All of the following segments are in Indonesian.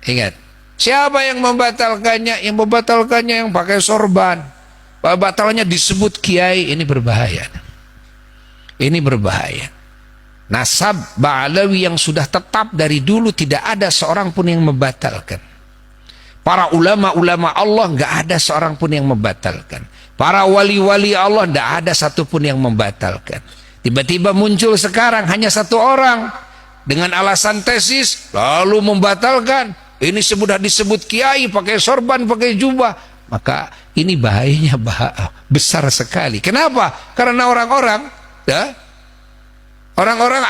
Ingat, siapa yang membatalkannya? Yang membatalkannya yang pakai sorban. Batalnya disebut kiai, ini berbahaya. Ini berbahaya. Nasab Ba'alawi yang sudah tetap dari dulu tidak ada seorang pun yang membatalkan. Para ulama-ulama Allah nggak ada seorang pun yang membatalkan. Para wali-wali Allah nggak ada satupun yang membatalkan. Tiba-tiba muncul sekarang hanya satu orang dengan alasan tesis lalu membatalkan. Ini sudah disebut kiai pakai sorban, pakai jubah. Maka ini bahayanya besar sekali. Kenapa? Karena orang-orang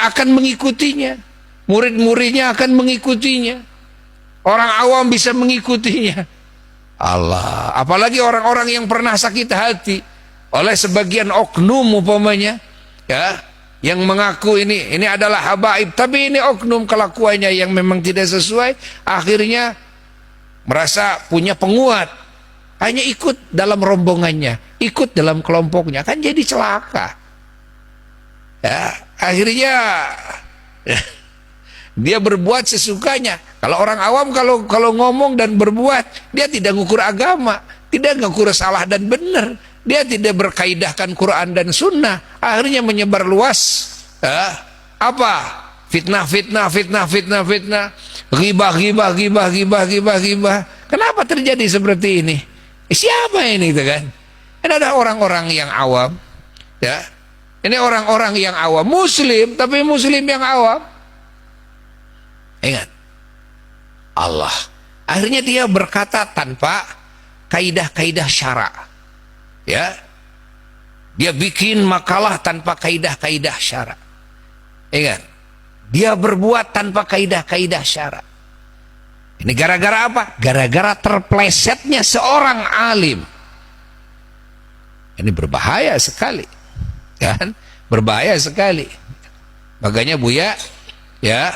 akan mengikutinya. Murid-muridnya akan mengikutinya. Orang awam bisa mengikutinya. Allah, apalagi orang-orang yang pernah sakit hati oleh sebagian oknum umpamanya, ya, yang mengaku ini adalah habaib, tapi ini oknum kelakuannya yang memang tidak sesuai, akhirnya merasa punya penguat, hanya ikut dalam rombongannya, ikut dalam kelompoknya, kan jadi celaka. Ya, akhirnya dia berbuat sesukanya. Kalau orang awam kalau ngomong dan berbuat, dia tidak ngukur agama, tidak ngukur salah dan benar, dia tidak berkaidahkan Quran dan Sunnah, akhirnya menyebar luas fitnah, ghibah. Kenapa terjadi seperti ini? Siapa ini itu kan? Ini ada orang-orang yang awam, ya. Ini orang-orang yang awam, muslim tapi muslim yang awam. Ingat, Allah akhirnya dia berkata tanpa kaidah-kaidah syara, ya, dia bikin makalah tanpa kaidah-kaidah syara. Ingat, dia berbuat tanpa kaidah-kaidah syara. Ini gara-gara apa? Gara-gara terplesetnya seorang alim. Ini berbahaya sekali, kan? Berbahaya sekali. Makanya Buya, ya,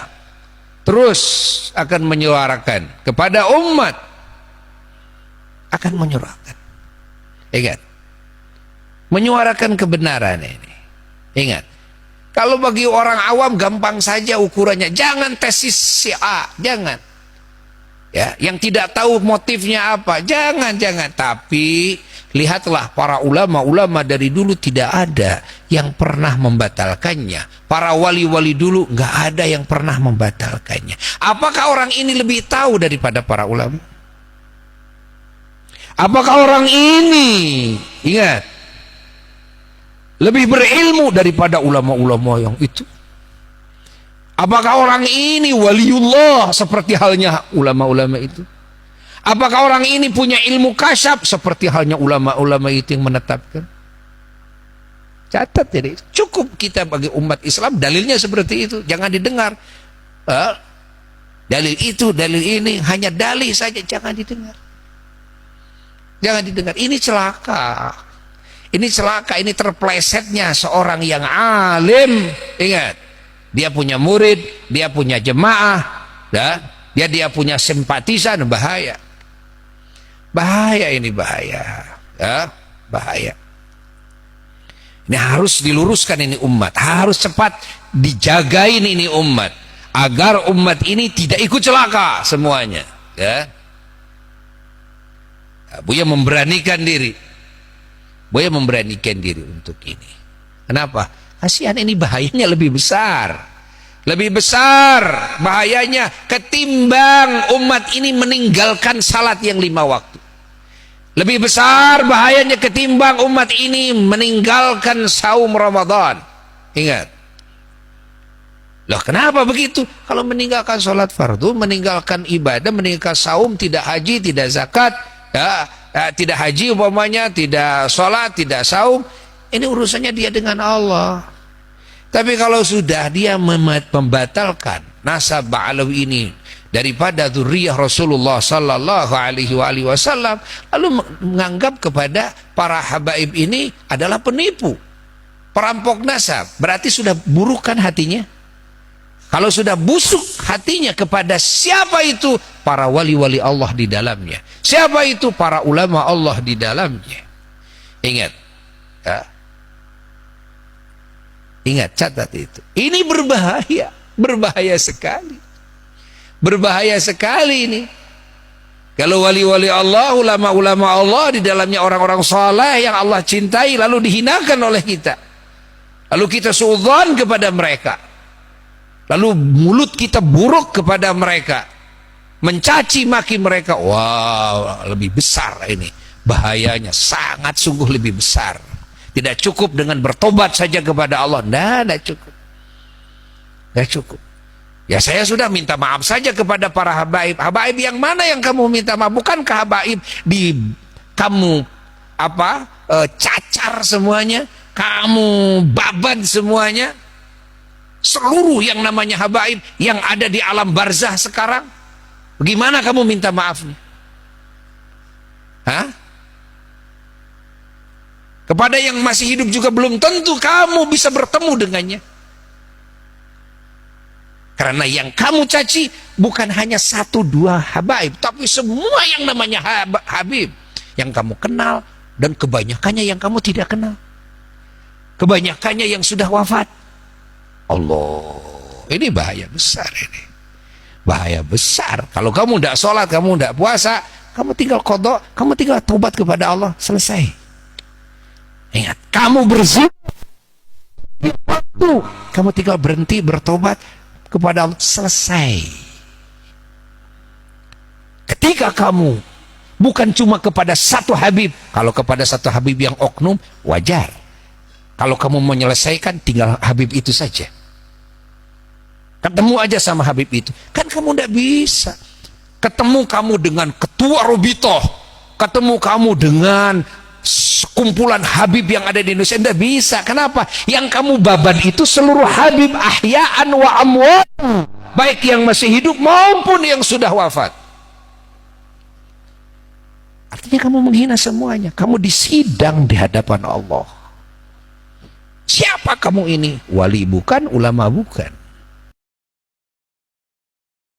terus akan menyuarakan kepada umat, akan menyuarakan. Ingat, menyuarakan kebenaran ini. Ingat, kalau bagi orang awam gampang saja ukurannya. Jangan tesis si A, jangan. Ya, yang tidak tahu motifnya apa, jangan. Tapi lihatlah para ulama-ulama dari dulu tidak ada yang pernah membatalkannya. Para wali-wali dulu nggak ada yang pernah membatalkannya. Apakah orang ini lebih tahu daripada para ulama? Apakah orang ini, ingat, lebih berilmu daripada ulama-ulama yang itu? Apakah orang ini waliullah seperti halnya ulama-ulama itu? Apakah orang ini punya ilmu kasyaf seperti halnya ulama-ulama itu yang menetapkan? Catat jadi, cukup kita bagi umat Islam dalilnya seperti itu, jangan didengar. Dalil itu, dalil ini, hanya dalil saja, jangan didengar. Jangan didengar, ini celaka. Ini celaka, ini terplesetnya seorang yang alim. Ingat, dia punya murid, dia punya jemaah, dia punya simpatisan, bahaya. Bahaya ini, bahaya. Ya, bahaya. Ini harus diluruskan ini umat, harus cepat dijagain ini umat, agar umat ini tidak ikut celaka semuanya. Ya. Buya memberanikan diri. Buya memberanikan diri untuk ini. Kenapa? Kasihan, ini bahayanya lebih besar. Lebih besar bahayanya ketimbang umat ini meninggalkan salat yang 5 waktu. Lebih besar bahayanya ketimbang umat ini meninggalkan saum Ramadan. Ingat. Loh, kenapa begitu? Kalau meninggalkan sholat fardu, meninggalkan ibadah, meninggalkan saum, tidak haji, tidak zakat, tidak haji umpamanya, tidak sholat, tidak saum, ini urusannya dia dengan Allah. Tapi kalau sudah dia membatalkan nasab Ba'alawi ini daripada dzurriyyah Rasulullah sallallahu alaihi wasallam, lalu menganggap kepada para habaib ini adalah penipu, perampok nasab, berarti sudah buruk kan hatinya? Kalau sudah busuk hatinya kepada siapa itu? Para wali-wali Allah di dalamnya. Siapa itu? Para ulama Allah di dalamnya. Ingat, ya. Ingat, catat itu. Ini berbahaya, berbahaya sekali. Berbahaya sekali ini. Kalau wali-wali Allah, ulama-ulama Allah, di dalamnya orang-orang saleh yang Allah cintai, lalu dihinakan oleh kita. Lalu kita suudzon kepada mereka. Lalu mulut kita buruk kepada mereka. Mencaci maki mereka. Wow, lebih besar ini. Bahayanya sangat sungguh lebih besar. Tidak cukup dengan bertobat saja kepada Allah. Tidak cukup. Tidak cukup. Ya saya sudah minta maaf saja kepada para habaib. Habaib yang mana yang kamu minta maaf? Bukankah habaib di kamu cacar semuanya, kamu baban semuanya? Seluruh yang namanya habaib yang ada di alam barzah sekarang, bagaimana kamu minta maafnya? Hah? Kepada yang masih hidup juga belum tentu kamu bisa bertemu dengannya. Karena yang kamu caci bukan hanya 1-2 habaib, tapi semua yang namanya habib yang kamu kenal, dan kebanyakannya yang kamu tidak kenal. Kebanyakannya yang sudah wafat. Allah, ini bahaya besar ini. Bahaya besar. Kalau kamu tidak sholat, kamu tidak puasa, kamu tinggal qadha, kamu tinggal taubat kepada Allah, selesai. Ingat, kamu berzina, kamu tinggal berhenti bertobat kepada Allah, selesai. Ketika kamu bukan cuma kepada satu habib, kalau kepada satu habib yang oknum wajar. Kalau kamu mau menyelesaikan, tinggal habib itu saja. Ketemu aja sama habib itu, kan kamu tidak bisa. Ketemu kamu dengan ketua Robitoh, ketemu kamu dengan kumpulan habib yang ada di Indonesia, tidak bisa. Kenapa? Yang kamu baban itu seluruh habib ahya'an wa amwat, baik yang masih hidup maupun yang sudah wafat. Artinya kamu menghina semuanya. Kamu disidang di hadapan Allah. Siapa kamu ini? Wali bukan, ulama bukan.